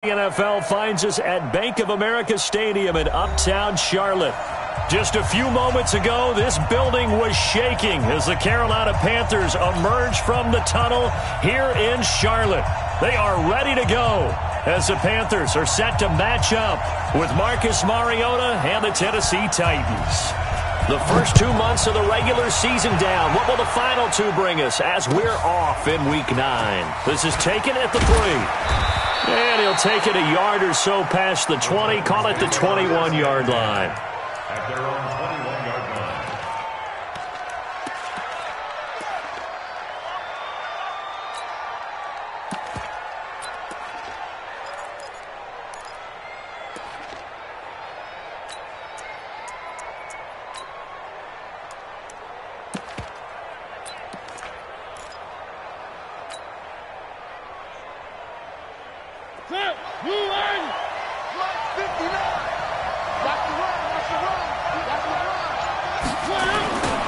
The NFL finds us at Bank of America Stadium in Uptown Charlotte. Just a few moments ago, this building was shaking as the Carolina Panthers emerged from the tunnel here in Charlotte. They are ready to go as the Panthers are set to match up with Marcus Mariota and the Tennessee Titans. The first 2 months of the regular season down. What will the final two bring us as we're off in Week 9? This is taken at the 3. And he'll take it a yard or so past the 20, call it the 21-yard line. At their own 21-yard line.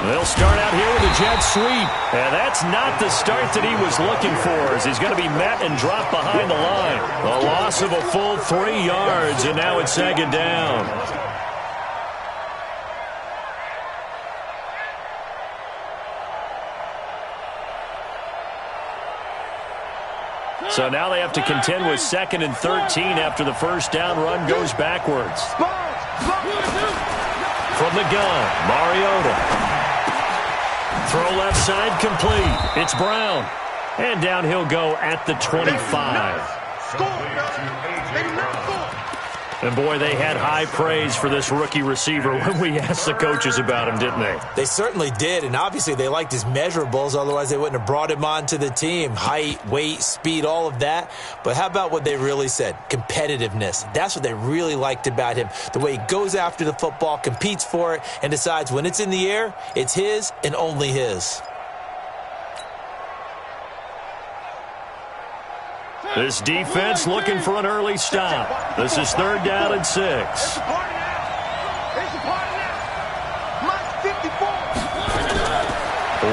They'll start out here with a jet sweep. And that's not the start that he was looking for, as he's going to be met and dropped behind the line. A loss of a full 3 yards, and now it's second down. So now they have to contend with 2nd and 13 after the first down run goes backwards. From the gun, Mariota. Throw left side complete. It's Brown. And down he'll go at the 25. And boy, they had high praise for this rookie receiver when we asked the coaches about him, didn't they? They certainly did, and obviously they liked his measurables, otherwise they wouldn't have brought him onto the team. Height, weight, speed, all of that. But how about what they really said? Competitiveness. That's what they really liked about him. The way he goes after the football, competes for it, and decides when it's in the air, it's his and only his. This defense looking for an early stop. This is 3rd down and 6.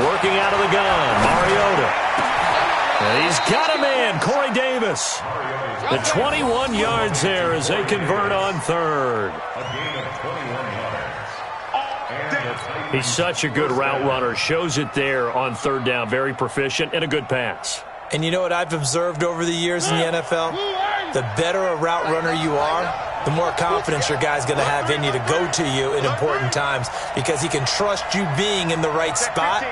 Working out of the gun, Mariota. And he's got a man, Corey Davis. The 21 yards there as they convert on 3rd. He's such a good route runner. Shows it there on 3rd down. Very proficient and a good pass. And you know what I've observed over the years in the NFL? The better a route runner you are, the more confidence your guy's going to have in you to go to you in important times because he can trust you being in the right spot,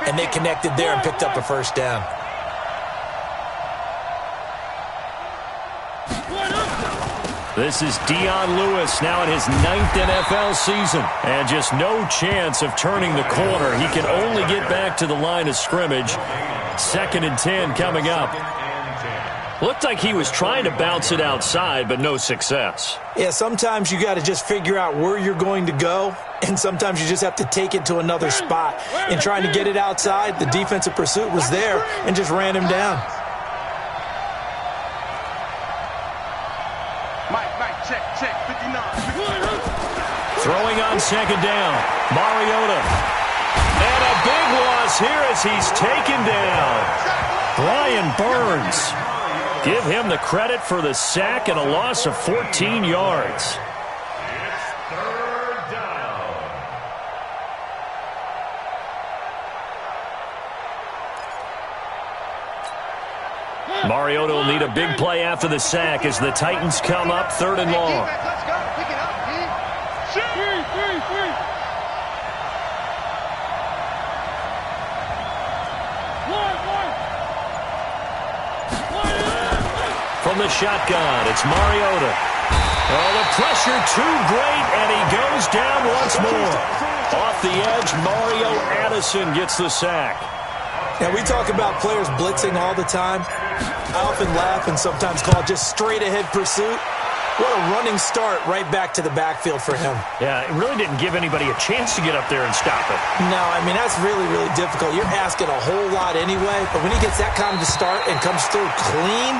and they connected there and picked up a first down. This is Dion Lewis now in his 9th NFL season. And just no chance of turning the corner. He can only get back to the line of scrimmage. 2nd and 10 coming up. Looked like he was trying to bounce it outside, but no success. Yeah, sometimes you got to just figure out where you're going to go, and sometimes you just have to take it to another spot. In trying to get it outside, the defensive pursuit was there and just ran him down. Check, 59. Throwing on 2nd down, Mariota. And a big loss here as he's taken down. Brian Burns. Give him the credit for the sack and a loss of 14 yards. It's 3rd down. Mariota will need a big play after the sack as the Titans come up 3rd and long. Let's go. Pick it up, From the shotgun, it's Mariota. Oh, the pressure too great, and he goes down once more. Off the edge, Mario Addison gets the sack. Now, we talk about players blitzing all the time. I often laugh and sometimes call it just straight-ahead pursuit. What a running start right back to the backfield for him. Yeah, it really didn't give anybody a chance to get up there and stop it. No, I mean, that's really, really difficult. You're asking a whole lot anyway, but when he gets that kind of a start and comes through clean,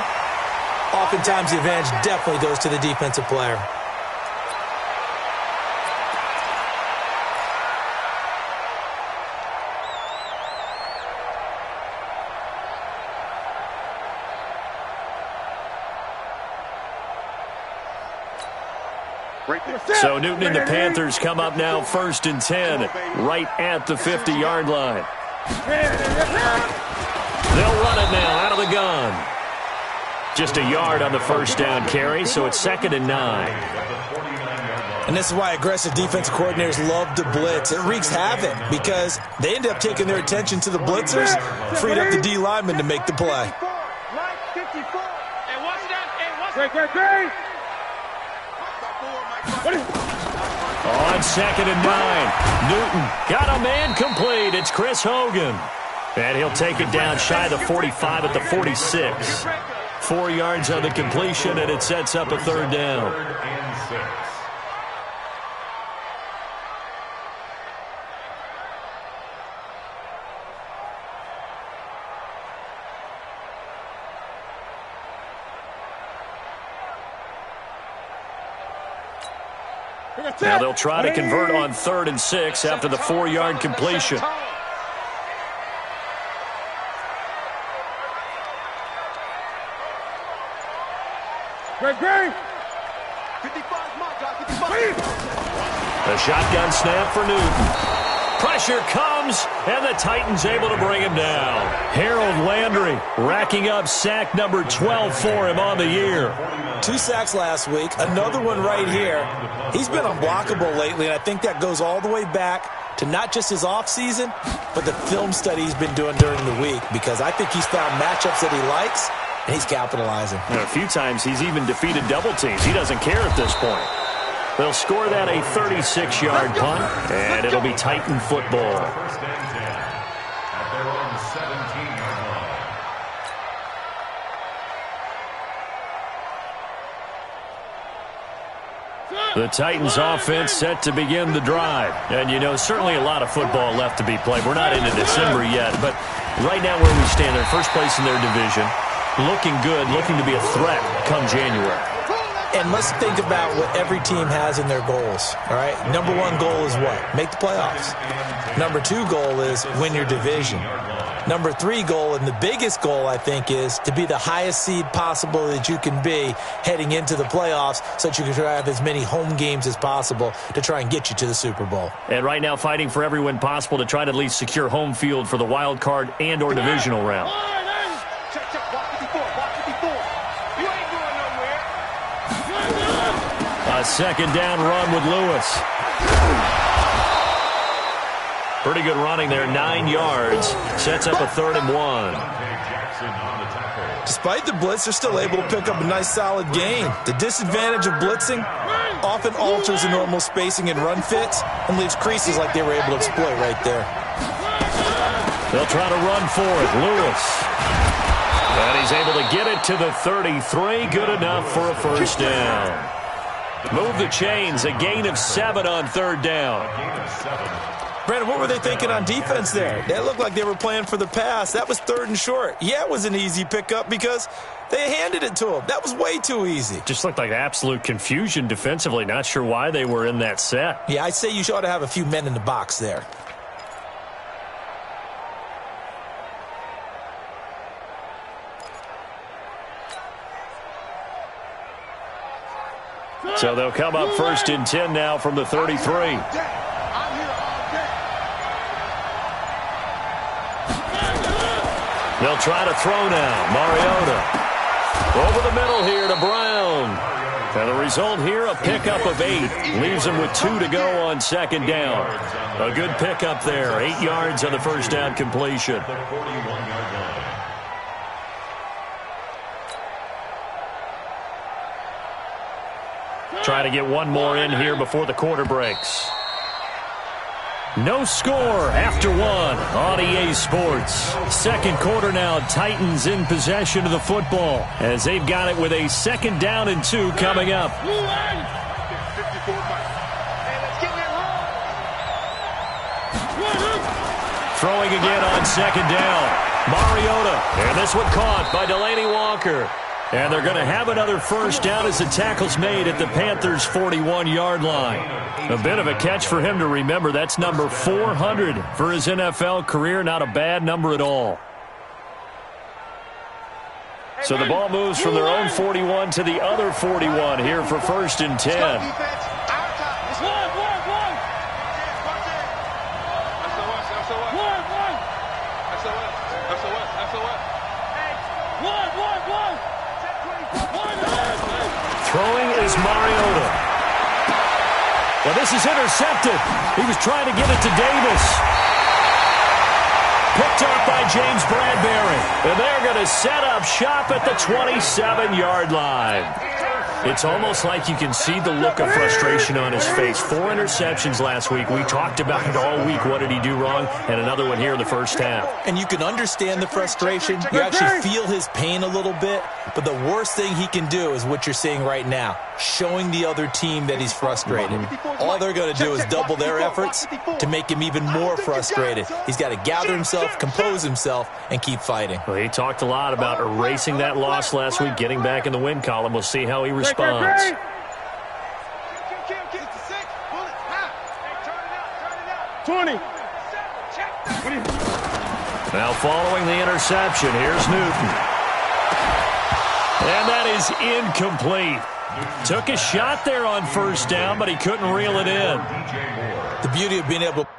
oftentimes the advantage definitely goes to the defensive player. So Newton and the Panthers come up now 1st and 10, right at the 50-yard line. They'll run it now out of the gun. Just a yard on the first down carry, so it's 2nd and 9. And this is why aggressive defensive coordinators love to blitz. It wreaks havoc because they end up taking their attention to the blitzers, freed up the D lineman to make the play. On 2nd and 9, Newton got a man complete. It's Chris Hogan. And he'll take it down shy of the 45 at the 46. 4 yards on the completion, and it sets up a 3rd down. Now they'll try to convert on 3rd and 6 after the 4-yard completion. The shotgun snap for Newton. Pressure comes, and the Titans able to bring him down. Harold Landry racking up sack number 12 for him on the year. 2 sacks last week, another one right here. He's been unblockable lately, and I think that goes all the way back to not just his offseason, but the film study he's been doing during the week, because I think he's found matchups that he likes, and he's capitalizing. And a few times he's even defeated double teams. He doesn't care at this point. They'll score that a 36-yard punt, and it'll be Titan football. First and 10 at their own 17-yard line. The Titans offense set to begin the drive. And, you know, certainly a lot of football left to be played. We're not into December yet, but right now where we stand, they're first place in their division. Looking good, looking to be a threat come January. And let's think about what every team has in their goals, all right? Number 1 goal is what? Make the playoffs. Number 2 goal is win your division. Number 3 goal, and the biggest goal, I think, is to be the highest seed possible that you can be heading into the playoffs so that you can try to have as many home games as possible to try and get you to the Super Bowl. And right now fighting for every win possible to try to at least secure home field for the wild card and or divisional round. A 2nd down run with Lewis. Pretty good running there, 9 yards. Sets up a 3rd and 1. Despite the blitz, they're still able to pick up a nice solid gain. The disadvantage of blitzing often alters the normal spacing and run fits and leaves creases like they were able to exploit right there. They'll try to run for it. Lewis. And he's able to get it to the 33. Good enough for a first down. Move the chains, a gain of 7 on 3rd down. Brandon, what were they thinking on defense there? That looked like they were playing for the pass. That was 3rd and short. Yeah, it was an easy pickup because they handed it to him. That was way too easy. Just looked like absolute confusion defensively. Not sure why they were in that set. Yeah, I'd say you ought to have a few men in the box there. So they'll come up 1st and 10 now from the 33. They'll try to throw now. Mariota over the middle here to Brown. And the result here, a pickup of 8. Leaves them with 2 to go on 2nd down. A good pickup there. 8 yards on the first down completion. Try to get one more in here before the quarter breaks. No score after 1 on EA Sports. 2nd quarter now, Titans in possession of the football as they've got it with a 2nd down and 2 coming up. Throwing again on 2nd down. Mariota, and this one caught by Delaney Walker. And they're going to have another first down as the tackle's made at the Panthers' 41-yard line. A bit of a catch for him to remember. That's number 400 for his NFL career. Not a bad number at all. So the ball moves from their own 41 to the other 41 here for 1st and 10. Throwing is Mariota. Well, this is intercepted. He was trying to get it to Davis. Picked up by James Bradbury. And they're going to set up shop at the 27-yard line. It's almost like you can see the look of frustration on his face. 4 interceptions last week. We talked about it all week. What did he do wrong? And another one here in the first half. And you can understand the frustration. You actually feel his pain a little bit. But the worst thing he can do is what you're seeing right now, showing the other team that he's frustrated. All they're going to do is double their efforts to make him even more frustrated. He's got to gather himself, compose himself, and keep fighting. Well, he talked a lot about erasing that loss last week, getting back in the win column. We'll see how he responds. 20. Now following the interception, here's Newton. And that is incomplete. Took a shot there on first down, but he couldn't reel it in. The beauty of being able to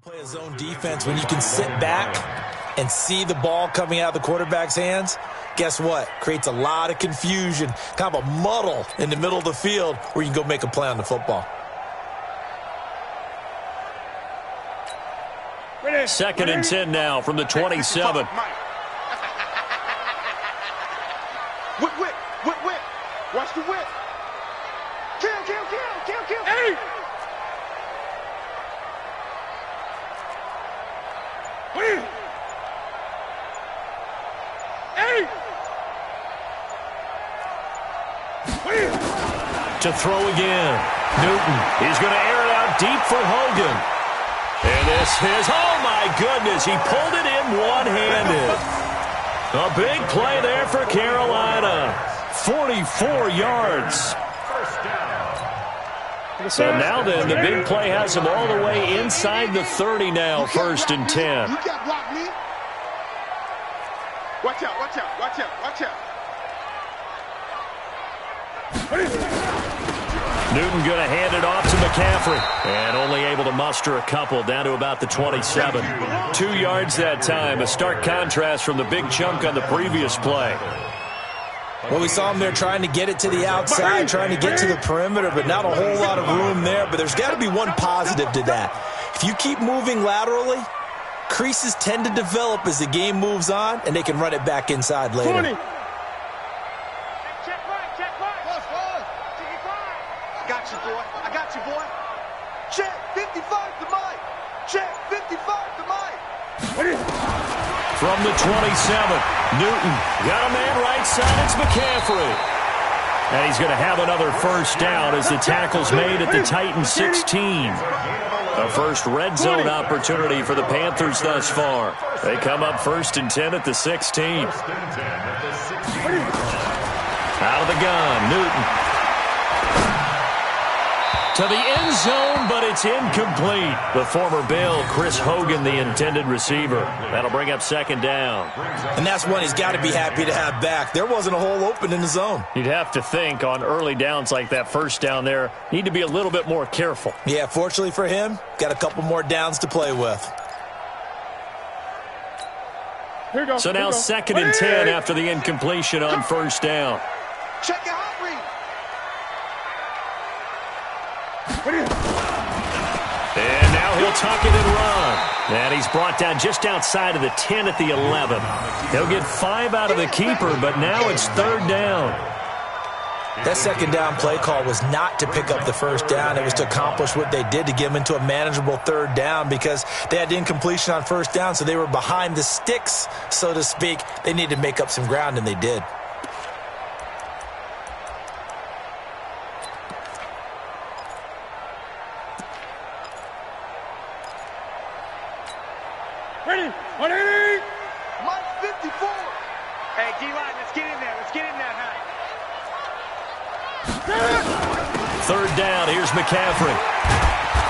play a zone defense, when you can sit back and see the ball coming out of the quarterback's hands, guess what? Creates a lot of confusion, kind of a muddle in the middle of the field where you can go make a play on the football. Second and 10 now from the 27. Whip. Watch the whip. Kill. Hey! To throw again. Newton. He's going to air it out deep for Hogan. And this is, oh my goodness, he pulled it in one-handed. A big play there for Carolina. 44 yards. So now then, the big play has him all the way inside the 30 now, first and 10. You can't block me. Watch out. Newton going to hand it off to McCaffrey. And only able to muster a couple down to about the 27. 2 yards that time. A stark contrast from the big chunk on the previous play. Well, we saw him there trying to get it to the outside, trying to get to the perimeter, but not a whole lot of room there. But there's got to be one positive to that. If you keep moving laterally, creases tend to develop as the game moves on, and they can run it back inside later. 20. I got you, boy. Check 55 to Mike. Check 55 to Mike. From the 27, Newton got a man right side. It's McCaffrey. And he's going to have another first down as the tackle's made at the Titans 16. A first red zone opportunity for the Panthers thus far. They come up first and 10 at the 16. Out of the gun, Newton. To the end zone, but it's incomplete. The former Bill, Chris Hogan, the intended receiver. That'll bring up second down. And that's one he's got to be happy to have back. There wasn't a hole open in the zone. You'd have to think on early downs like that first down there, need to be a little bit more careful. Yeah, fortunately for him, got a couple more downs to play with. So now second and 10 after the incompletion on first down. Check your hot read. And now he'll will tuck it and run. And he's brought down just outside of the 10 at the 11. He'll get 5 out of the keeper, but now it's 3rd down. That second down play call was not to pick up the first down. It was to accomplish what they did to get them into a manageable 3rd down because they had incompletion on first down, so they were behind the sticks, so to speak. They needed to make up some ground, and they did. Ready? 180! Mike 54! Hey, D-line, let's get in there. Let's get in there, huh? 3rd down. Here's McCaffrey.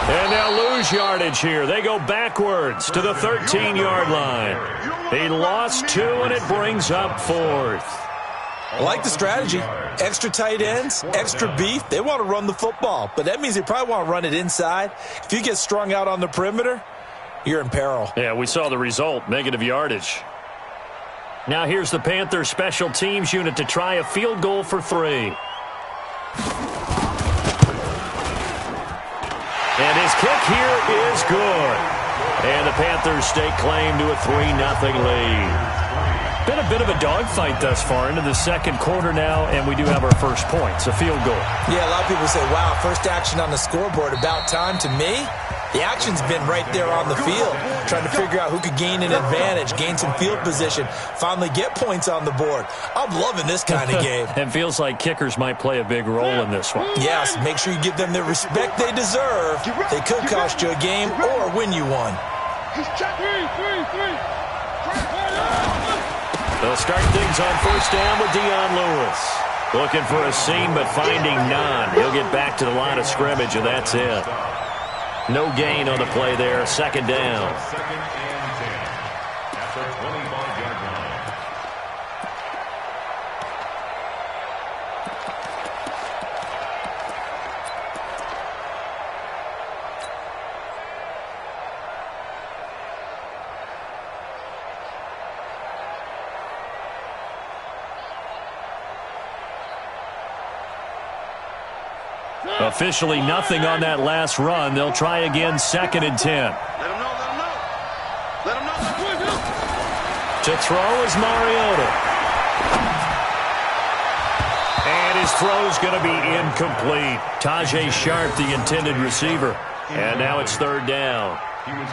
And they'll lose yardage here. They go backwards to the 13-yard line. He lost 2, and it brings up 4th. I like the strategy. Extra tight ends, extra beef. They want to run the football, but that means they probably want to run it inside. If you get strung out on the perimeter, you're in peril. Yeah, we saw the result, negative yardage. Now here's the Panthers special teams unit to try a field goal for 3. And his kick here is good. And the Panthers stake claim to a 3-0 lead. Been a bit of a dogfight thus far into the second quarter now, and we do have our first points, a field goal. Yeah, a lot of people say, wow, first action on the scoreboard, about time. To me, the action's been right there on the field, trying to figure out who could gain an advantage, gain some field position, finally get points on the board. I'm loving this kind of game. It feels like kickers might play a big role in this one. Yes, make sure you give them the respect they deserve. They could cost you a game or win you one. They'll start things on first down with Dion Lewis. Looking for a seam, but finding none. He'll get back to the line of scrimmage, and that's it. No gain on the play there. 2nd down. 2nd and 10. At the 25-yard line. Officially nothing on that last run. They'll try again 2nd and 10. Let him know, let him know. Let him know. To throw is Mariota. And his throw's going to be incomplete. Tajay Sharp, the intended receiver. And now it's 3rd down.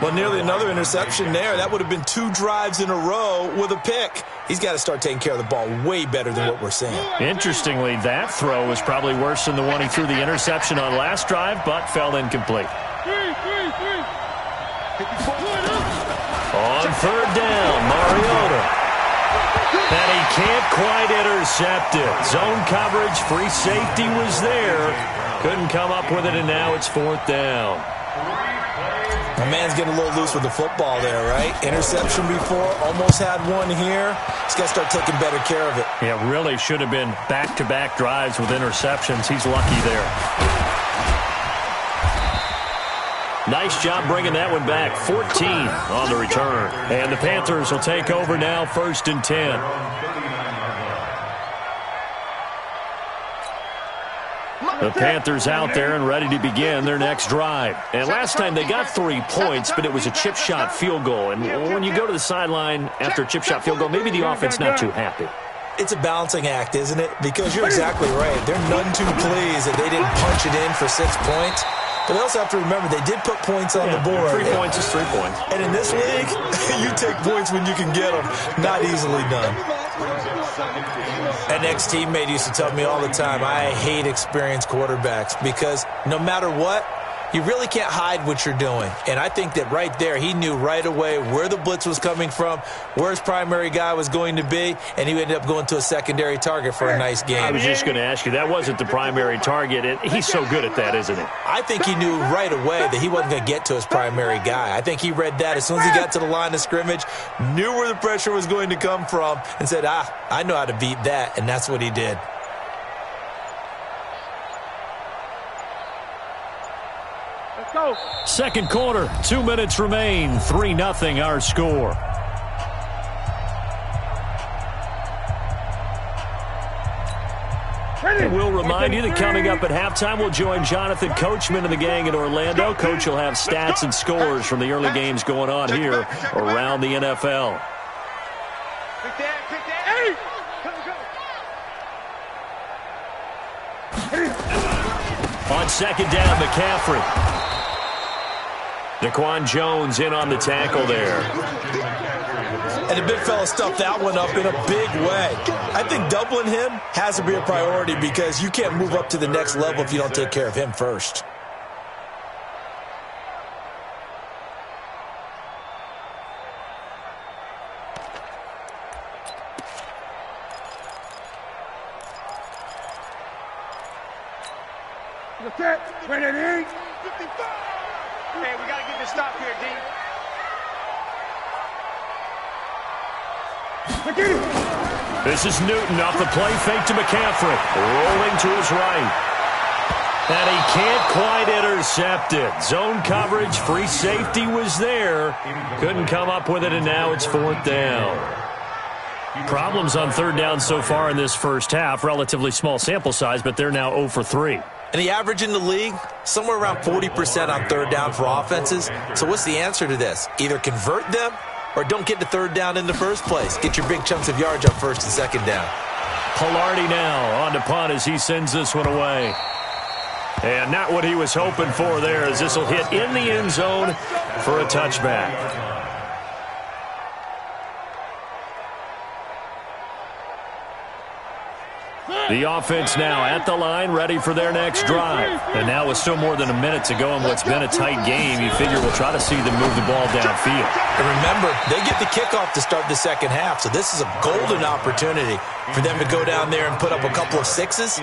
Well, nearly another interception there. That would have been 2 drives in a row with a pick. He's got to start taking care of the ball way better than what we're seeing. Interestingly, that throw was probably worse than the one he threw the interception on last drive, but fell incomplete. On 3rd down, Mariota. And he can't quite intercept it. Zone coverage, free safety was there. Couldn't come up with it, and now it's 4th down. My man's getting a little loose with the football there, right? Interception before, almost had one here. He's got to start taking better care of it. Yeah, really should have been back-to-back drives with interceptions. He's lucky there. Nice job bringing that one back. 14 on the return. And the Panthers will take over now, 1st and 10. The Panthers out there and ready to begin their next drive. And last time they got 3 points, but it was a chip shot field goal. And when you go to the sideline after a chip shot field goal, maybe the offense not too happy. It's a balancing act, isn't it? Because you're exactly right. They're none too pleased that they didn't punch it in for 6 points. But they also have to remember they did put points on the board. 3 points is 3 points. And in this league, you take points when you can get them. Not easily done. An ex-teammate used to tell me all the time, I hate experienced quarterbacks because no matter what, you really can't hide what you're doing. And I think that right there, he knew right away where the blitz was coming from, where his primary guy was going to be, and he ended up going to a secondary target for a nice game. I was just going to ask you, that wasn't the primary target. And he's so good at that, isn't he? I think he knew right away that he wasn't going to get to his primary guy. I think he read that as soon as he got to the line of scrimmage, knew where the pressure was going to come from, and said, I know how to beat that, and that's what he did. Second quarter, 2 minutes remain, 3-0 our score. And we'll remind you that coming up at halftime, we'll join Jonathan Coachman and the gang in Orlando. Coach will have stats and scores from the early games going on here around the NFL. On second down, McCaffrey. Daquan Jones in on the tackle there. And the big fella stuffed that one up in a big way. I think doubling him has to be a priority because you can't move up to the next level if you don't take care of him first. Hey, we got to get this stop here, D. This is Newton off the play fake to McCaffrey. Rolling to his right. And he can't quite intercept it. Zone coverage, free safety was there. Couldn't come up with it, and now it's fourth down. Problems on third down so far in this first half. Relatively small sample size, but they're now 0 for 3. And the average in the league, somewhere around 40% on third down for offenses. So what's the answer to this? Either convert them or don't get to third down in the first place. Get your big chunks of yards on first and second down. Pilardi now on to punt as he sends this one away. And not what he was hoping for there, as this will hit in the end zone for a touchback. The offense now at the line, ready for their next drive. And now with still more than a minute to go in what's been a tight game, you figure we'll try to see them move the ball downfield. And remember, they get the kickoff to start the second half, so this is a golden opportunity for them to go down there and put up a couple of sixes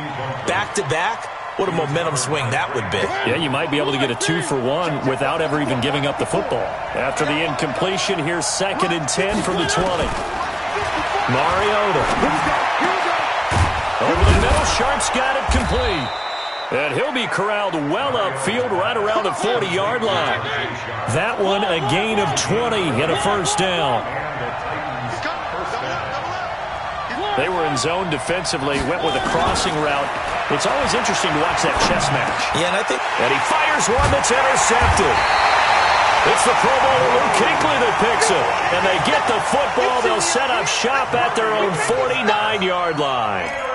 back-to-back. What a momentum swing that would be. Yeah, you might be able to get a 2-for-1 without ever even giving up the football. After the incompletion, here's 2nd and 10 from the 20. Mariota. Over the middle, Sharp's got it complete. And he'll be corralled well upfield right around the 40-yard line. That one a gain of 20 and a first down. They were in zone defensively, went with a crossing route. It's always interesting to watch that chess match. Yeah, and he fires one that's intercepted. It's the Pro Bowler Luke Kuechly that picks it. And they get the football. They'll set up shop at their own 49-yard line.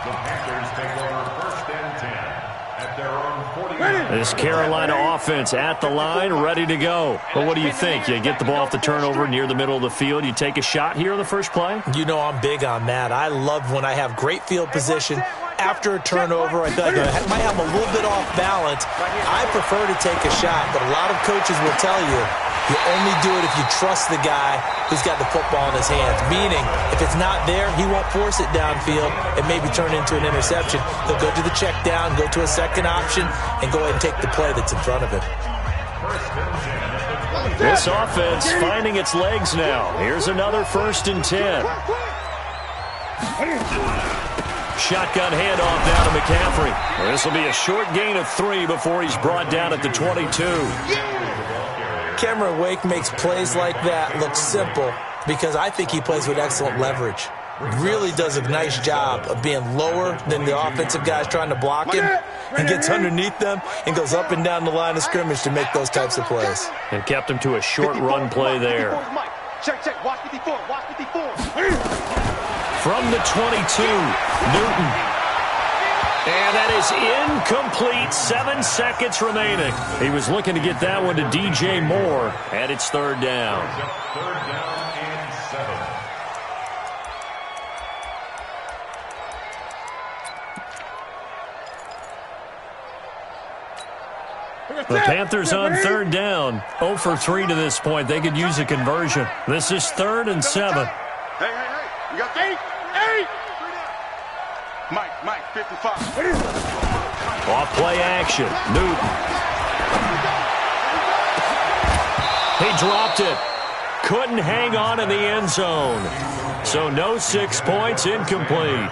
The Panthers take over 1st and 10 at their own 49. This Carolina offense at the line, ready to go. But what do you think? You get the ball off the turnover near the middle of the field. You take a shot here on the first play? you know I'm big on that. I love when I have great field position. After a turnover, I feel like I might have a little bit off balance. I prefer to take a shot, but a lot of coaches will tell you only do it if you trust the guy who's got the football in his hands. Meaning, if it's not there, he won't force it downfield and maybe turn into an interception. He'll go to the check down, go to a second option, and go ahead and take the play that's in front of him. This offense finding its legs now. Here's another 1st and 10. Shotgun handoff down to McCaffrey. This will be a short gain of 3 before he's brought down at the 22. Cameron Wake makes plays like that look simple because I think he plays with excellent leverage. Really does a nice job of being lower than the offensive guys trying to block him and gets underneath them and goes up and down the line of scrimmage to make those types of plays. And kept him to a short run play there. Check. Watch 54. From the 22, Newton. And that is incomplete. 7 seconds remaining. He was looking to get that one to DJ Moore, and it's 3rd down. 3rd down and 7. The Panthers on 3rd down. 0 for 3 to this point. They could use a conversion. This is 3rd and 7. Hey. You got 8. Mike, 55. Off play action. Newton. He dropped it. Couldn't hang on in the end zone. So no 6 points, incomplete.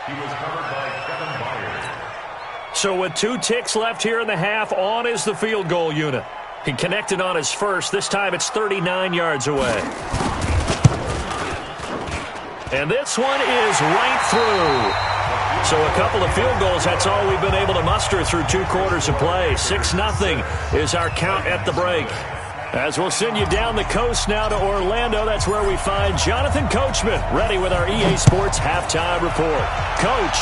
He was covered by Kevin Byard. So with 2 ticks left here in the half, on is the field goal unit. He connected on his first. This time it's 39 yards away. And this one is right through. So a couple of field goals, that's all we've been able to muster through 2 quarters of play. 6-0 is our count at the break. As we'll send you down the coast now to Orlando, that's where we find Jonathan Coachman, ready with our EA Sports halftime report. Coach,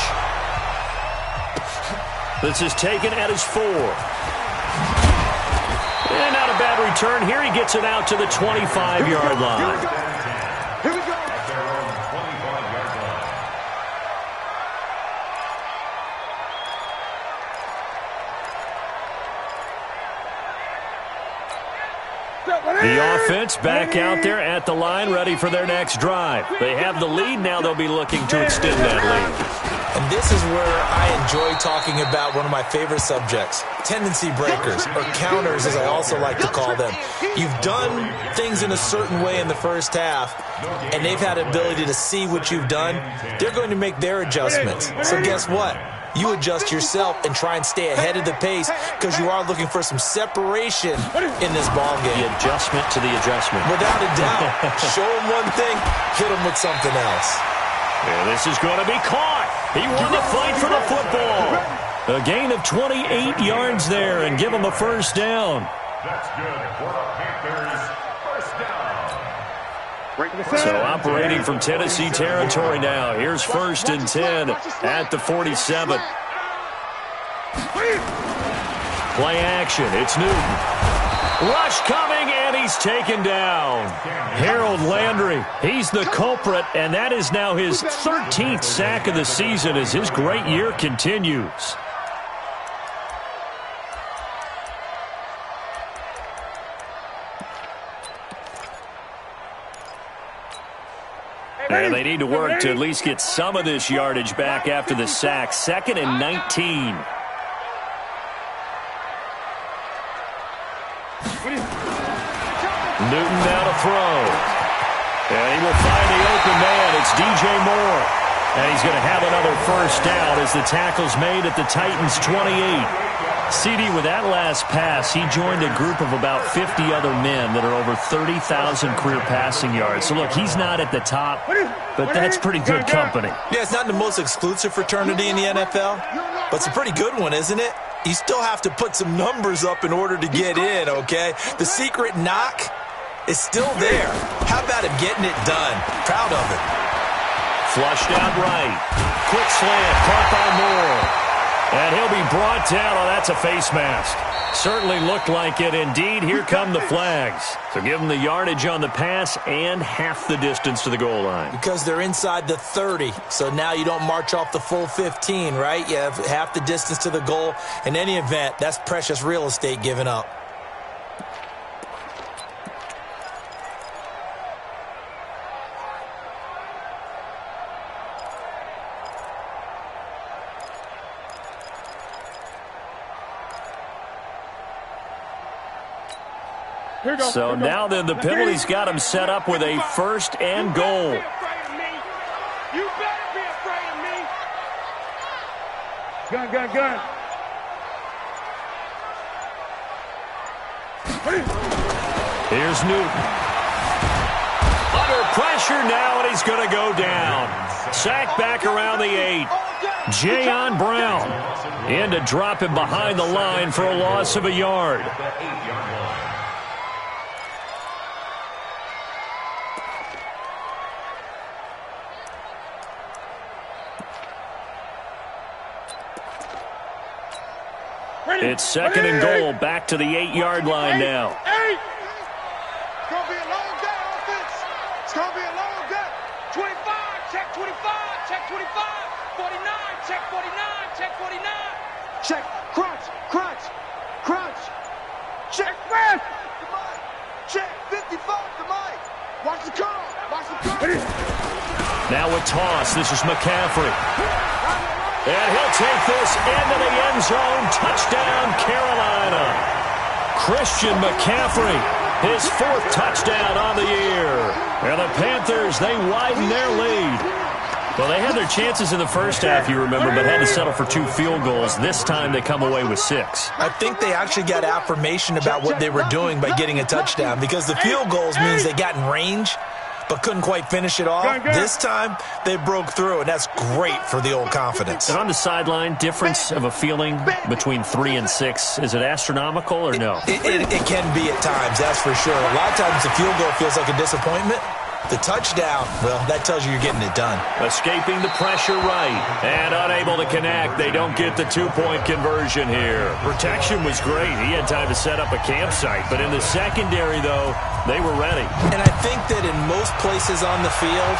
this is taken at his 4. And not a bad return here. He gets it out to the 25-yard line. Here we go. At their own 25-yard line. The offense back out there at the line, ready for their next drive. They have the lead. Now they'll be looking to extend that lead. And this is where I enjoy talking about one of my favorite subjects, tendency breakers, or counters as I also like to call them. You've done things in a certain way in the first half, and they've had the ability to see what you've done. They're going to make their adjustments. So guess what? You adjust yourself and try and stay ahead of the pace because you are looking for some separation in this ball game. The adjustment to the adjustment. Without a doubt. Show them one thing, hit them with something else. And this is going to be caught. He won the fight for the football. A gain of 28 yards there and give him a first down. That's good for the Panthers. First down. So operating from Tennessee territory now. Here's 1st and 10 at the 47. Play action. It's Newton. Rush coming, and he's taken down. Harold Landry, he's the culprit, and that is now his 13th sack of the season as his great year continues. And they need to work to at least get some of this yardage back after the sack. 2nd and 19. Newton now to throw. And he will find the open man. It's DJ Moore. And he's going to have another first down as the tackle's made at the Titans' 28. CD, with that last pass, he joined a group of about 50 other men that are over 30,000 career passing yards. So, look, he's not at the top, but that's pretty good company. Yeah, it's not the most exclusive fraternity in the NFL, but it's a pretty good one, isn't it? You still have to put some numbers up in order to get in, okay? The secret knock is still there. How about him getting it done? Proud of him. Flushed out right. Quick slant, caught by Moore. And he'll be brought down. Oh, that's a face mask. Certainly looked like it. Indeed, here come the flags. So give them the yardage on the pass and half the distance to the goal line. Because they're inside the 30. So now you don't march off the full 15, right? You have half the distance to the goal. In any event, that's precious real estate given up. So now then the penalty's got him set up with a 1st and goal. You better be afraid of me. Gun. Here's Newton. Under pressure now, and he's going to go down. Sack back around the 8. Jayon Brown in to drop him behind the line for a loss of a yard. It's 2nd and goal, back to the 8-yard line now. It's going to be a long day, offense. It's going to be a long day. 25, check 25, check 25. 49, check 49, check 49. Check, crunch. Check, man. Check 55 to Mike. Watch the call. Now a toss. This is McCaffrey. And he'll take this into the end zone. Touchdown, Carolina. Christian McCaffrey, his 4th touchdown on the year. And the Panthers, they widen their lead. Well, they had their chances in the first half, you remember, but had to settle for 2 field goals. This time they come away with 6. I think they actually got affirmation about what they were doing by getting a touchdown because the field goals means they got in range. but couldn't quite finish it off. This time, they broke through, and that's great for the old confidence. And on the sideline, difference of a feeling between 3 and 6, is it astronomical or no? It can be at times, that's for sure. A lot of times the field goal feels like a disappointment. The touchdown, well, that tells you you're getting it done. Escaping the pressure right and unable to connect. They don't get the two-point conversion here. Protection was great. He had time to set up a campsite. But in the secondary, though, they were ready. And I think that in most places on the field,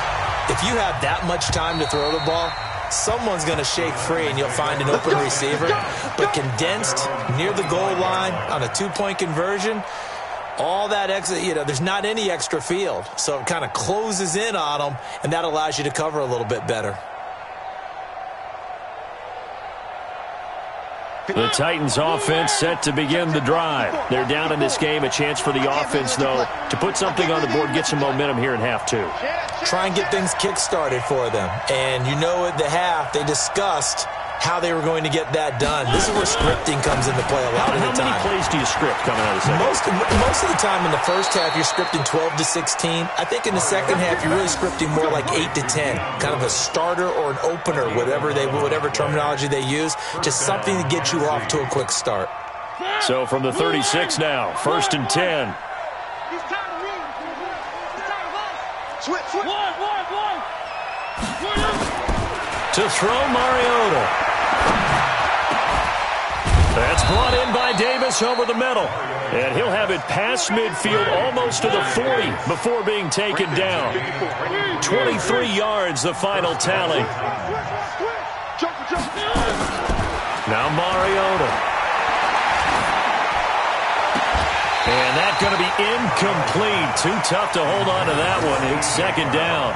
if you have that much time to throw the ball, someone's going to shake free and you'll find an open receiver. But condensed near the goal line on a two-point conversion, all that extra, there's not any extra field. So it kind of closes in on them, and that allows you to cover a little bit better. The Titans offense set to begin the drive. They're down in this game. A chance for the offense, though, to put something on the board, get some momentum here in half 2. Try and get things kick-started for them. And at the half, they discussed how they were going to get that done. This is where scripting comes into play a lot of the time. How many plays do you script coming out of the second? Most of the time in the first half, you're scripting 12 to 16. I think in the second half, you're really scripting more like 8 to 10. Kind of a starter or an opener, whatever terminology they use, just something to get you off to a quick start. So from the 36 now, 1st and 10. To throw Mariota. That's brought in by Davis over the middle. And he'll have it past midfield almost to the 40 before being taken down. 23 yards, the final tally. Now Mariota. And that's going to be incomplete. Too tough to hold on to that one. It's second down.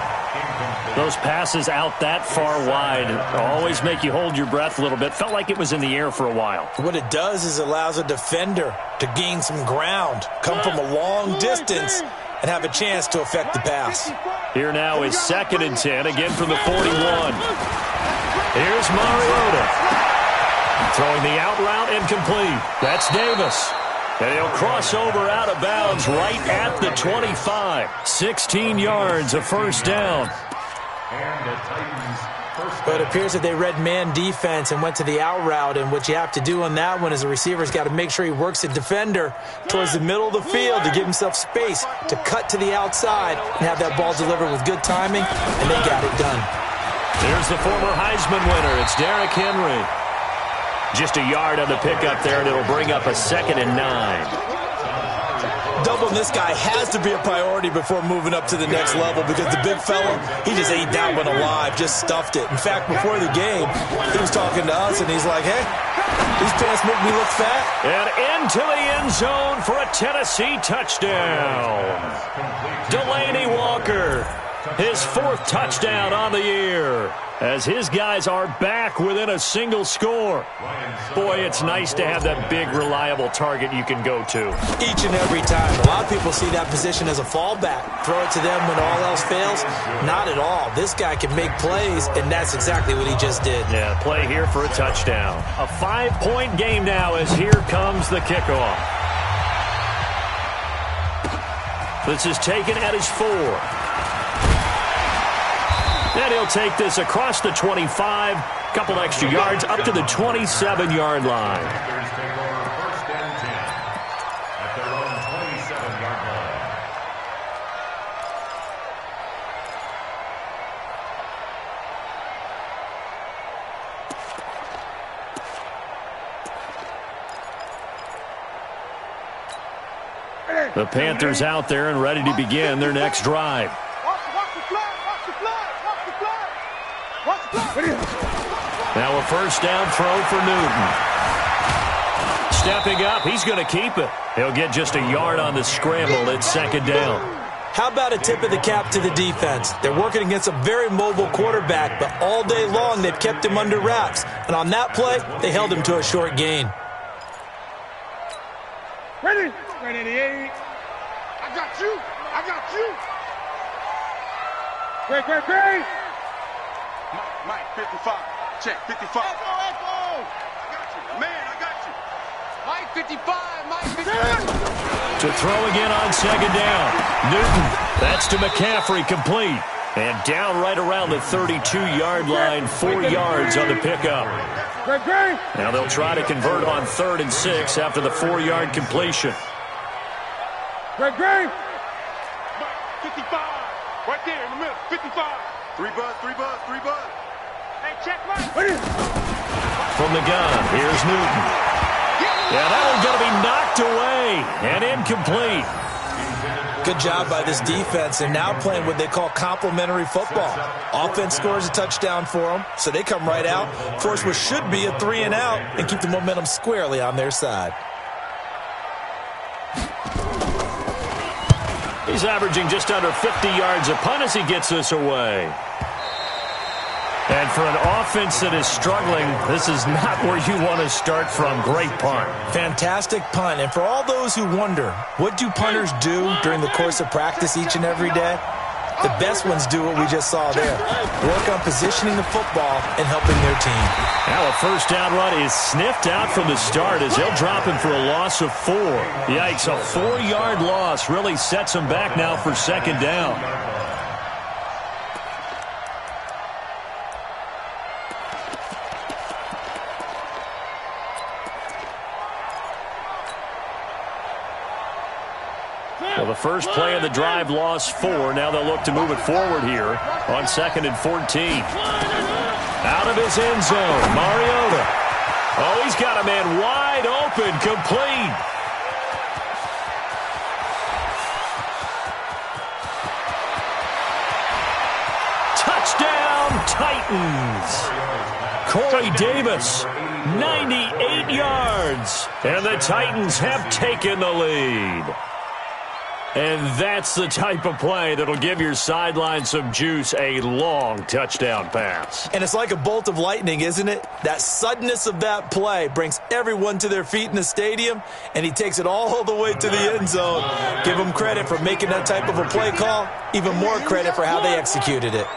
Those passes out that far wide always make you hold your breath a little bit. Felt like it was in the air for a while. What it does is allows a defender to gain some ground, come from a long distance, and have a chance to affect the pass. Here now is 2nd and 10, again from the 41. Here's Mariota. Throwing the out route incomplete. That's Davis. And he'll cross over out of bounds right at the 25. 16 yards, a first down. But it appears that they read man defense and went to the out route. And what you have to do on that one is the receiver's got to make sure he works the defender towards the middle of the field to give himself space to cut to the outside and have that ball delivered with good timing, and they got it done. There's the former Heisman winner. It's Derrick Henry. Just a yard on the pickup there, and it'll bring up a 2nd and 9. Doubling this guy has to be a priority before moving up to the next level because the big fella, he just ate that one alive, just stuffed it. In fact, before the game, he was talking to us, and he's like, hey, these pants make me look fat. And into the end zone for a Tennessee touchdown. Delaney Walker, his 4th touchdown on the year, as his guys are back within a single score. Boy, it's nice to have that big, reliable target you can go to. Each and every time. A lot of people see that position as a fallback. Throw it to them when all else fails. Not at all. This guy can make plays, and that's exactly what he just did. Yeah, play here for a touchdown. A 5-point game now as here comes the kickoff. This is taken at his 4. And he'll take this across the 25, couple extra yards, up to the 27-yard line. The Panthers out there and ready to begin their next drive. Now a first down throw for Newton. Stepping up, he's going to keep it. He'll get just a yard on the scramble. It's 2nd down. How about a tip of the cap to the defense? They're working against a very mobile quarterback, but all day long they've kept him under wraps. And on that play, they held him to a short gain. Ready? Ready, 88. I got you. I got you. Great. Mike, 55. Check, 55. Echo. I got you. Man, I got you. Mike, 55, Mike, 55. To throw again on second down. Newton, that's to McCaffrey, complete. And down right around the 32-yard line, 4 yards on the pickup. Now they'll try to convert on 3rd and 6 after the 4-yard completion. 55, right there in the middle, 55. 3 buzz. Hey, check right. From the gun, here's Newton. Yeah, that one's going to be knocked away and incomplete. Good job by this defense, and now playing what they call complementary football. Offense scores a touchdown for them, so they come right out, force what should be a 3 and out, and keep the momentum squarely on their side. He's averaging just under 50 yards a punt as he gets this away. And for an offense that is struggling, this is not where you want to start from. Great punt. Fantastic punt. And for all those who wonder, what do punters do during the course of practice each and every day? The best ones do what we just saw there. Work on positioning the football and helping their team. Now a first down run is sniffed out from the start as they'll drop him for a loss of 4. Yikes, a 4-yard loss really sets him back now for second down. Well, the first play of the drive lost 4. Now they'll look to move it forward here on 2nd and 14. Out of his end zone, Mariota. Oh, he's got a man wide open, complete. Touchdown, Titans. Corey Davis, 98 yards. And the Titans have taken the lead. And that's the type of play that'll give your sideline some juice, a long touchdown pass. And it's like a bolt of lightning, isn't it? That suddenness of that play brings everyone to their feet in the stadium, and he takes it all the way to the end zone. Give him credit for making that type of a play call, even more credit for how they executed it.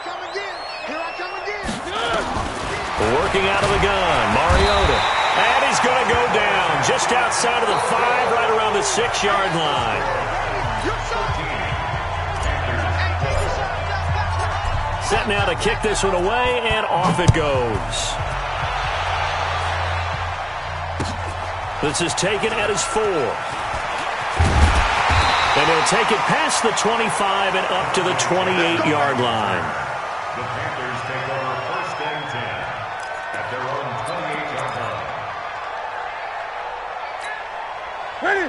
Working out of the gun, Mariota. And he's going to go down just outside of the 5, right around the 6-yard line. Set now to kick this one away, and off it goes. This is taken at his 4. And he'll take it past the 25 and up to the 28-yard line. The Panthers take over 1st and 10 at their own 28-yard line.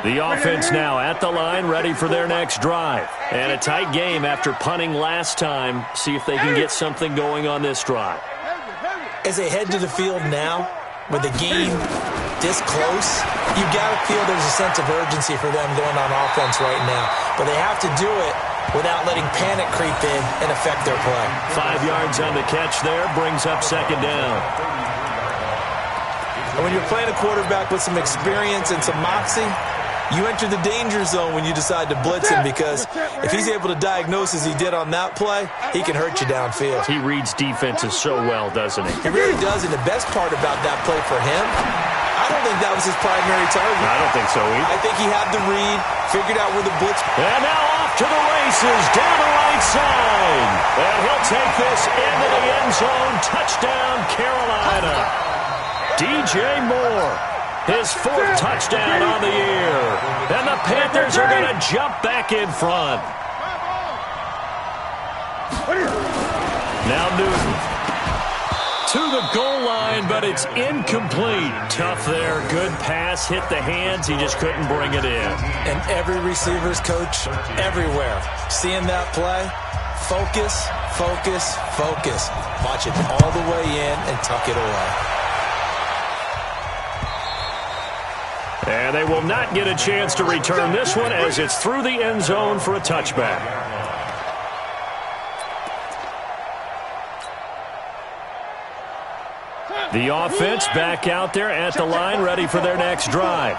The offense now at the line, ready for their next drive. And a tight game after punting last time. See if they can get something going on this drive. As they head to the field now, with the game this close, you've got to feel there's a sense of urgency for them going on offense right now. But they have to do it without letting panic creep in and affect their play. 5 yards on the catch there, brings up second down. And when you're playing a quarterback with some experience and some moxie, you enter the danger zone when you decide to blitz him, because if he's able to diagnose as he did on that play, he can hurt you downfield. He reads defenses so well, doesn't he? He really does, and the best part about that play for him, I don't think that was his primary target. I don't think so either. I think he had the read, figured out where the blitz... And now off to the races, down the right side. And he'll take this into the end zone. Touchdown, Carolina. DJ Moore. His 4th touchdown on the year. And the Panthers are going to jump back in front. Now Newton. To the goal line, but it's incomplete. Tough there. Good pass. Hit the hands. He just couldn't bring it in. And every receiver's coach everywhere, seeing that play, focus, focus, focus. Watch it all the way in and tuck it away. And they will not get a chance to return this one as it's through the end zone for a touchback. The offense back out there at the line, ready for their next drive.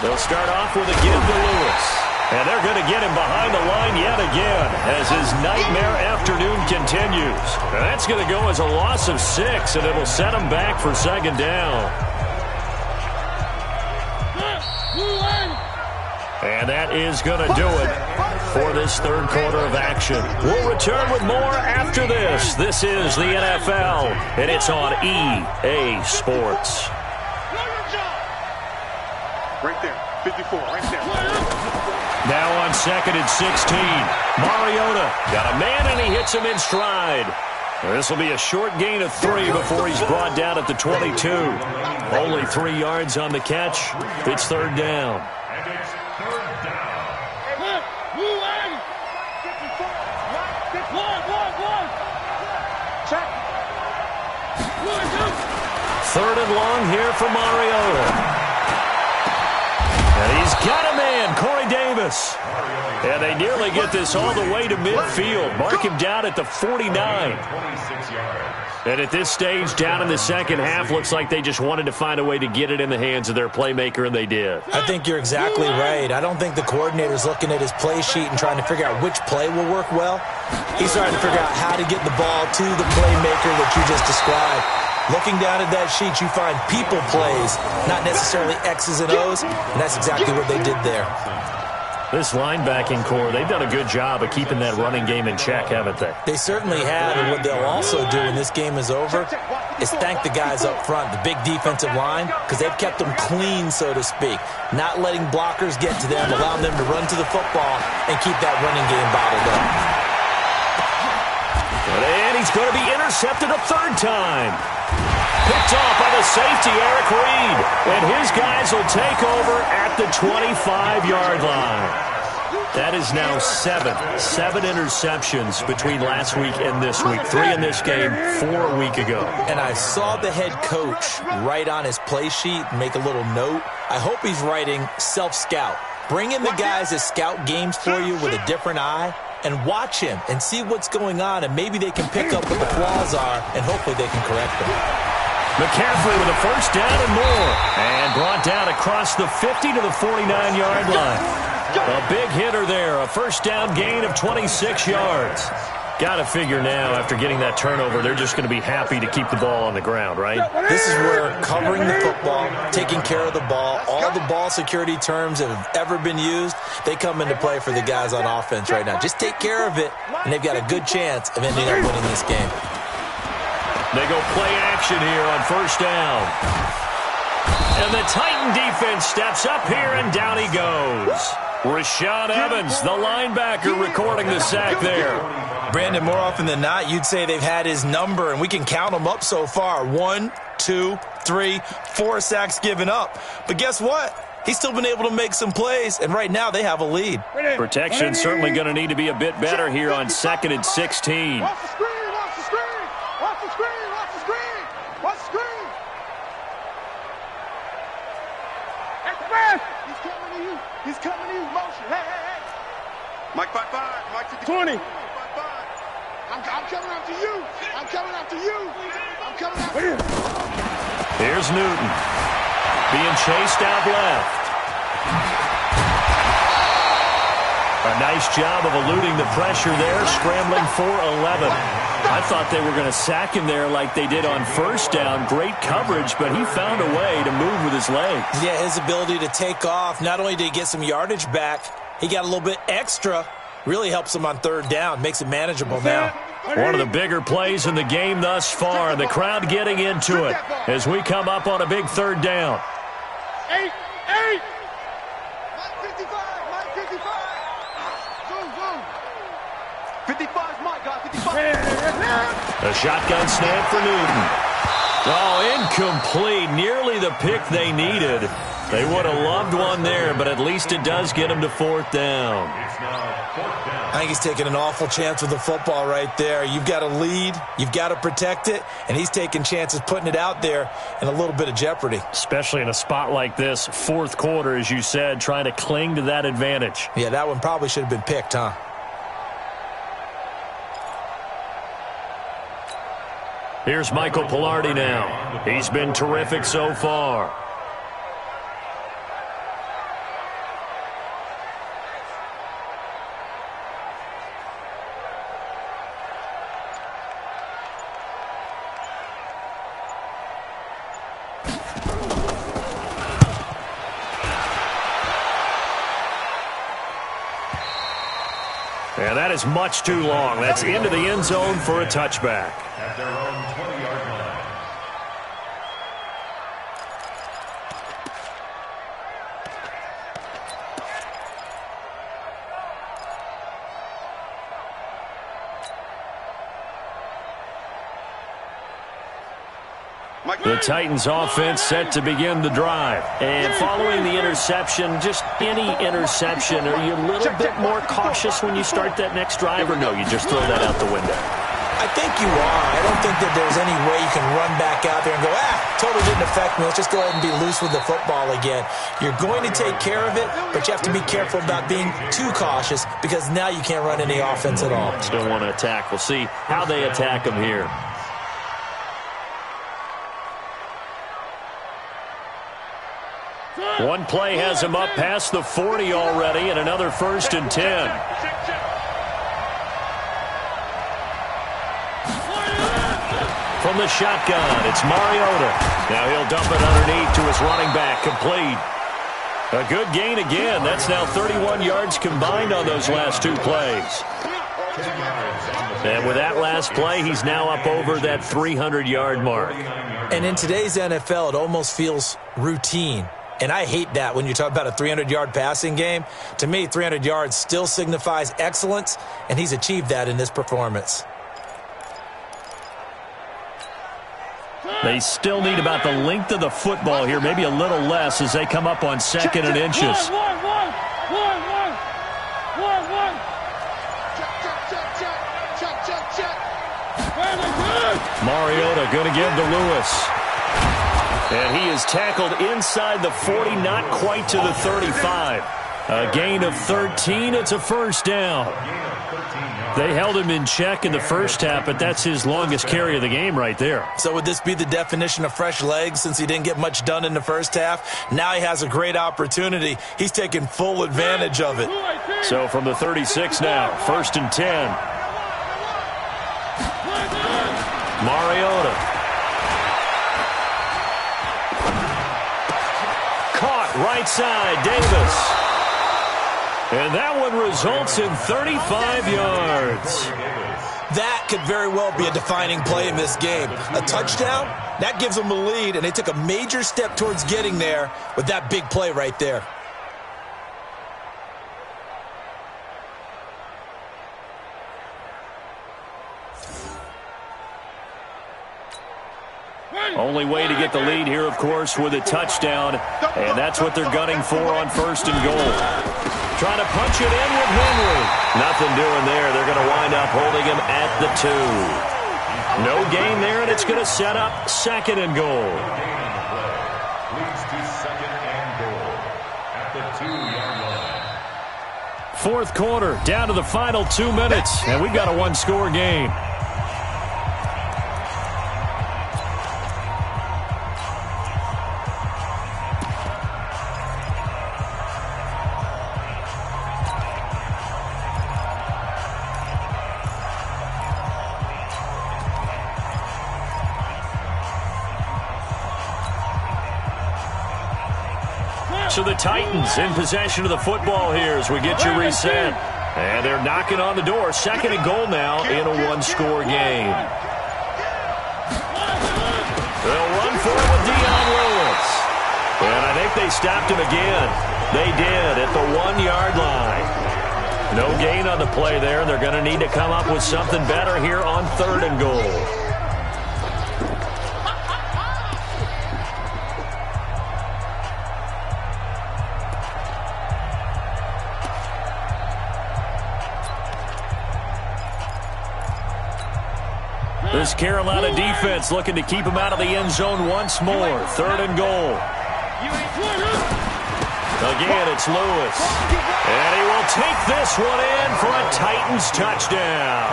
They'll start off with a give to Lewis. And they're going to get him behind the line yet again as his nightmare afternoon continues. And that's going to go as a loss of 6, and it'll set him back for second down. And that is going to do it for this third quarter of action. We'll return with more after this. This is the NFL, and it's on EA Sports. Right there, 54, right there. Now on 2nd and 16. Mariota got a man, and he hits him in stride. This will be a short gain of 3 before he's brought down at the 22. Only 3 yards on the catch. It's third down. And it's third down. Third and long here for Mariota. And he's got a man, Corey Davis. And they nearly get this all the way to midfield. Mark him down at the 49. 26 yards. And at this stage, down in the second half, looks like they just wanted to find a way to get it in the hands of their playmaker, and they did. I think you're exactly right. I don't think the coordinator's looking at his play sheet and trying to figure out which play will work well. He's trying to figure out how to get the ball to the playmaker that you just described. Looking down at that sheet, you find people plays, not necessarily X's and O's, and that's exactly what they did there. This linebacking core, they've done a good job of keeping that running game in check, haven't they? They certainly have, and what they'll also do when this game is over is thank the guys up front, the big defensive line, because they've kept them clean, so to speak, not letting blockers get to them, allowing them to run to the football and keep that running game bottled up. And he's going to be intercepted a third time. Picked off by the safety, Eric Reed. And his guys will take over at the 25-yard line. That is now 7 interceptions between last week and this week. 3 in this game, 4 a week ago. And I saw the head coach write on his play sheet and make a little note. I hope he's writing self-scout. Bring in the guys that scout games for you with a different eye and watch him and see what's going on, and maybe they can pick up what the flaws are, and hopefully they can correct them. McCaffrey with a first down and more. And brought down across the 50 to the 49-yard line. A big hitter there. A first down gain of 26 yards. Got to figure now, after getting that turnover, they're just going to be happy to keep the ball on the ground, right? This is where covering the football, taking care of the ball, all the ball security terms that have ever been used, they come into play for the guys on offense right now. Just take care of it, and they've got a good chance of ending up winning this game. They go play action here on first down. And the Titan defense steps up here, and down he goes. Rashaan Evans, the linebacker, recording the sack there. Brandon, more often than not, you'd say they've had his number, and we can count them up so far. 1, 2, 3, 4 sacks given up. But guess what? He's still been able to make some plays, and right now they have a lead. Protection's certainly going to need to be a bit better here on 2nd and 16. Watch the screen, watch the screen, watch the screen, watch the screen, watch the screen. That's the pass. He's coming to you. He's coming to you. Motion. Hey, hey, hey. Mike 5-5. Mike 50. 20. I'm coming after you. I'm coming after you. I'm coming after you. Here's Newton. Being chased out left. A nice job of eluding the pressure there, scrambling for 11. I thought they were going to sack him there like they did on first down. Great coverage, but he found a way to move with his legs. Yeah, his ability to take off, not only did he get some yardage back, he got a little bit extra. Really helps him on third down, makes it manageable now. One of the bigger plays in the game thus far, and the crowd getting into it as we come up on a big third down. 8. Mike 55. Mike 55. Zoom. 55's Mike, guys. 55. A shotgun snap for Newton. Oh, incomplete. Nearly the pick they needed. They would have loved one there, but at least it does get them to fourth down. It's now fourth down. I think he's taking an awful chance with the football right there. You've got to lead, you've got to protect it, and he's taking chances putting it out there in a little bit of jeopardy. Especially in a spot like this, fourth quarter, as you said, trying to cling to that advantage. Yeah, that one probably should have been picked, huh? Here's Michael Pilardi now. He's been terrific so far. And that is much too long. That's into the end zone for a touchback. At their own 20-yard line. The Titans offense set to begin the drive. And following the interception, just any interception, are you a little bit more cautious when you start that next drive, or no, you just throw that out the window? I think you are. I don't think that there's any way you can run back out there and go, totally didn't affect me. Let's just go ahead and be loose with the football again. You're going to take care of it, but you have to be careful about being too cautious because now you can't run any offense at all. Still want to attack. We'll see how they attack them here. One play has him up past the 40 already, and another 1st and 10. From the shotgun, it's Mariota. Now he'll dump it underneath to his running back, complete. A good gain again. That's now 31 yards combined on those last two plays. And with that last play, he's now up over that 300-yard mark. And in today's NFL, it almost feels routine. And I hate that when you talk about a 300-yard passing game. To me, 300 yards still signifies excellence, and he's achieved that in this performance. They still need about the length of the football here, maybe a little less as they come up on 2nd and inches. Mariota going to give to Lewis. And he is tackled inside the 40, not quite to the 35. A gain of 13. It's a 1st down. They held him in check in the first half, but that's his longest carry of the game right there. So would this be the definition of fresh legs since he didn't get much done in the first half? Now he has a great opportunity. He's taking full advantage of it. So from the 36 now, 1st and 10. Mariota. Caught right side, Davis. And that one results in 35 yards. That could very well be a defining play in this game. A touchdown, that gives them the lead, and they took a major step towards getting there with that big play right there. Only way to get the lead here, of course, with a touchdown. And that's what they're gunning for on 1st and goal. Trying to punch it in with Henry. Nothing doing there. They're going to wind up holding him at the 2. No gain there, and it's going to set up 2nd and goal. Leads to 2nd and goal at the 2-yard line. 4th quarter, down to the final 2 minutes, and we've got a one-score game. So the Titans in possession of the football here as we get you reset. And they're knocking on the door. 2nd and goal now in a one-score game. They'll run for it with Dion Lewis. And I think they stopped him again. They did at the 1-yard line. No gain on the play there. They're going to need to come up with something better here on 3rd and goal. This Carolina defense looking to keep him out of the end zone once more. 3rd and goal. Again, it's Lewis. And he will take this one in for a Titans touchdown.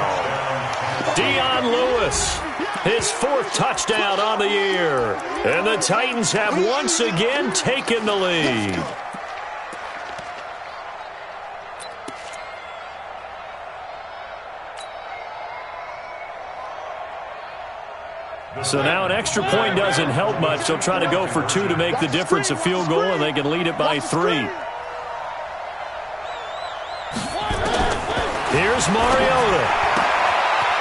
Dion Lewis, his 4th touchdown on the year. And the Titans have once again taken the lead. So now an extra point doesn't help much. They'll try to go for 2 to make the difference a field goal, and they can lead it by 3. Here's goes Mariota.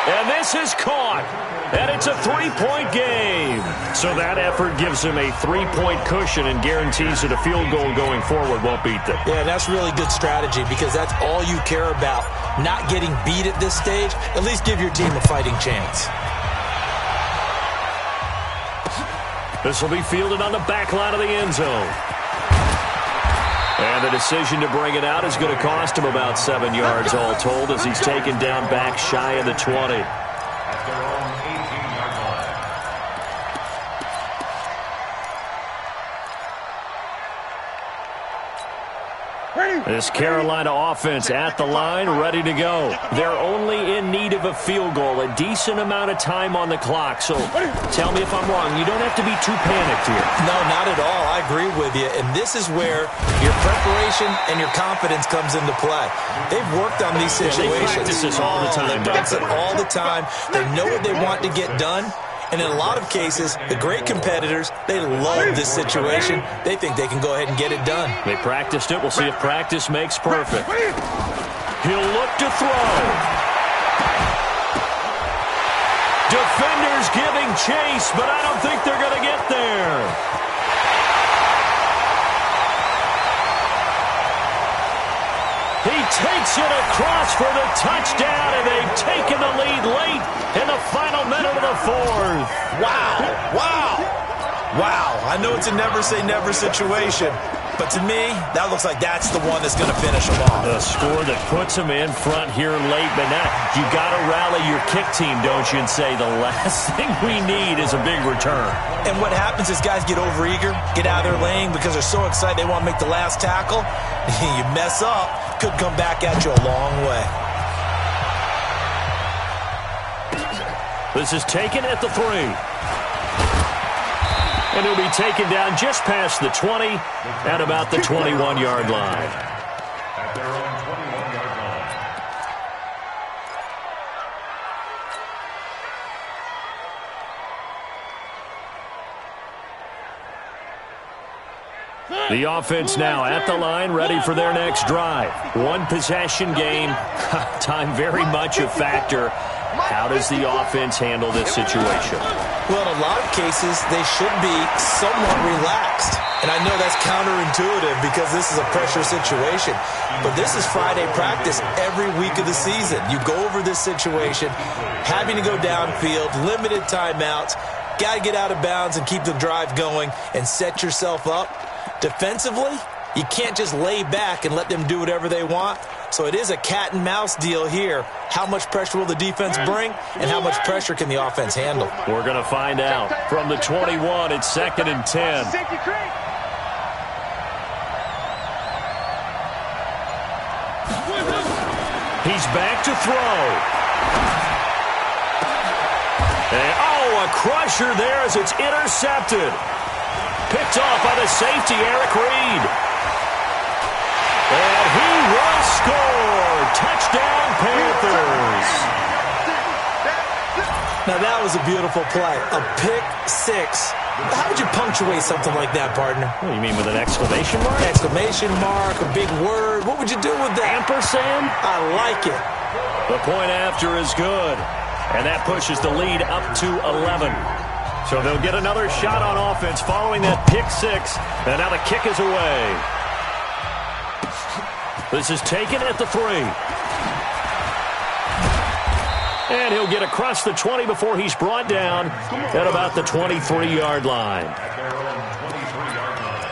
And this is caught. And it's a three-point game. So that effort gives him a three-point cushion and guarantees that a field goal going forward won't beat them. Yeah, that's really good strategy because that's all you care about. Not getting beat at this stage. At least give your team a fighting chance. This will be fielded on the back line of the end zone. And the decision to bring it out is going to cost him about 7 yards all told as he's taken down back shy of the 20. At their own 18-yard line. This Carolina offense at the line, ready to go. They're only in need of a field goal, a decent amount of time on the clock. So tell me if I'm wrong. You don't have to be too panicked here. No, not at all. I agree with you. And this is where your preparation and your confidence comes into play. They've worked on these situations. They practice this all the time. They practice it all the time. They know what they want to get done. And in a lot of cases, the great competitors, they love this situation. They think they can go ahead and get it done. They practiced it. We'll see if practice makes perfect. He'll look to throw. Defenders giving chase, but I don't think they're going to get there. He takes it across for the touchdown, and they've taken the lead late in the final minute of the fourth. Wow. Wow. Wow. I know it's a never-say-never situation, but to me, that looks like that's the one that's going to finish them off. A score that puts them in front here late, but now you got to rally your kick team, don't you, and say the last thing we need is a big return. And what happens is guys get overeager, get out of their lane because they're so excited they want to make the last tackle. You mess up, could come back at you a long way. This is taken at the 3. And he'll be taken down just past the 20 at about the 21-yard line. At their own 21-yard line. The offense now at the line, ready for their next drive. One possession game. Time very much a factor. How does the offense handle this situation? Well, in a lot of cases, they should be somewhat relaxed. And I know that's counterintuitive because this is a pressure situation. But this is Friday practice every week of the season. You go over this situation, having to go downfield, limited timeouts, got to get out of bounds and keep the drive going and set yourself up. Defensively, you can't just lay back and let them do whatever they want. So it is a cat and mouse deal here. How much pressure will the defense bring, and how much pressure can the offense handle? We're going to find out. From the 21, it's 2nd and 10. He's back to throw. And, a crusher there as it's intercepted. Picked off by the safety, Eric Reed. And he will score. Touchdown, Panthers. Now, that was a beautiful play. A pick six. How would you punctuate something like that, partner? What do you mean, with an exclamation mark? Exclamation mark, a big word. What would you do with that? Ampersand? I like it. The point after is good. And that pushes the lead up to 11. So they'll get another shot on offense following that pick six. And now the kick is away. This is taken at the 3. And he'll get across the 20 before he's brought down at about the 23-yard line. At their own 23-yard line.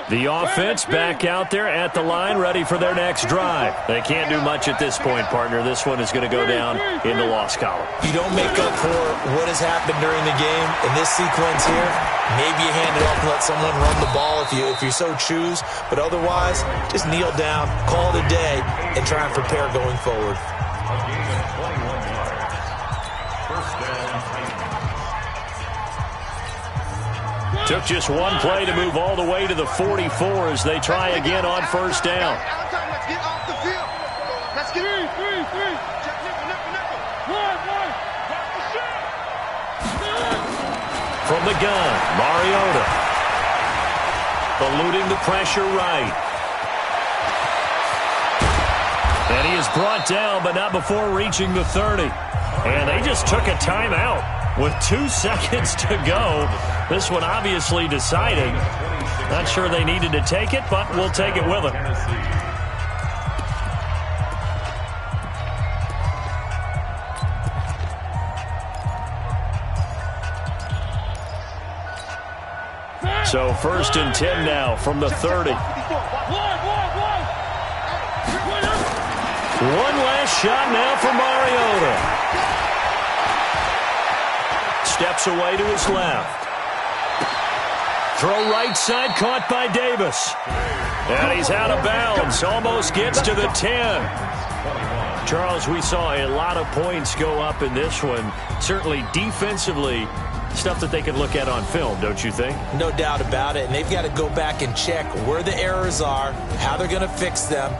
The offense back out there at the line, ready for their next drive. They can't do much at this point, partner. This one is going to go down in the loss column. You don't make up for what has happened during the game. In this sequence here, maybe you hand it off and let someone run the ball if you so choose. But otherwise, just kneel down, call it a day, and try and prepare going forward. A gain of 21 yards. First down, Titans. Took just one play to move all the way to the 44 as they try again on first down. Let's get off the field. Let's get three. Check nickel. from the gun. Mariota. Eluding the pressure right. And he is brought down, but not before reaching the 30. And they just took a timeout with 2 seconds to go. This one obviously decided. Not sure they needed to take it, but we'll take it with them. So 1st and 10 now from the 30. One last shot now for Mariota. Steps away to his left. Throw right side, caught by Davis. And he's out of bounds. Almost gets to the 10. Charles, we saw a lot of points go up in this one. Certainly defensively, stuff that they could look at on film, don't you think? No doubt about it. And they've got to go back and check where the errors are, how they're going to fix them,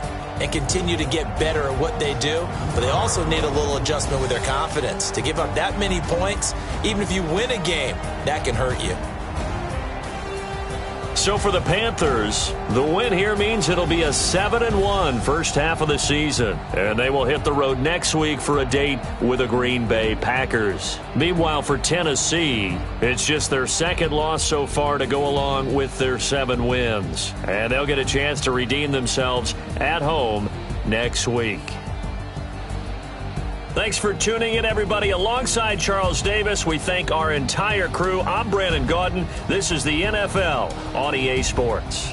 and continue to get better at what they do. But they also need a little adjustment with their confidence. To give up that many points, even if you win a game, that can hurt you. So for the Panthers, the win here means it'll be a 7-1 first half of the season. And they will hit the road next week for a date with the Green Bay Packers. Meanwhile, for Tennessee, it's just their 2nd loss so far to go along with their 7 wins. And they'll get a chance to redeem themselves at home next week. Thanks for tuning in, everybody. Alongside Charles Davis, we thank our entire crew. I'm Brandon Gaudin. This is the NFL on EA Sports.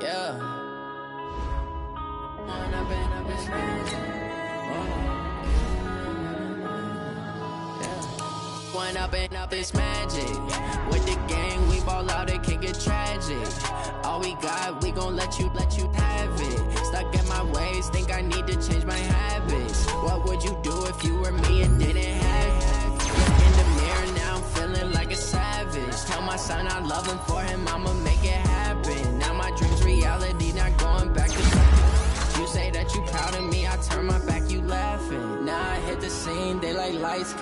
Yeah. I've been smashed. One up and up, it's magic. With the gang, we ball out, it can get tragic. All we got, we gon' let you have it. Stuck in my ways, think I need to change my habits. What would you do if you were me and didn't have it? Look in the mirror, now I'm feeling like a savage. Tell my son I love him, for him I'ma make it happen. Now my dream's reality, not going back to back. You say that you proud of me, I turn my back, you laughing. Now I hit the scene, they like lights.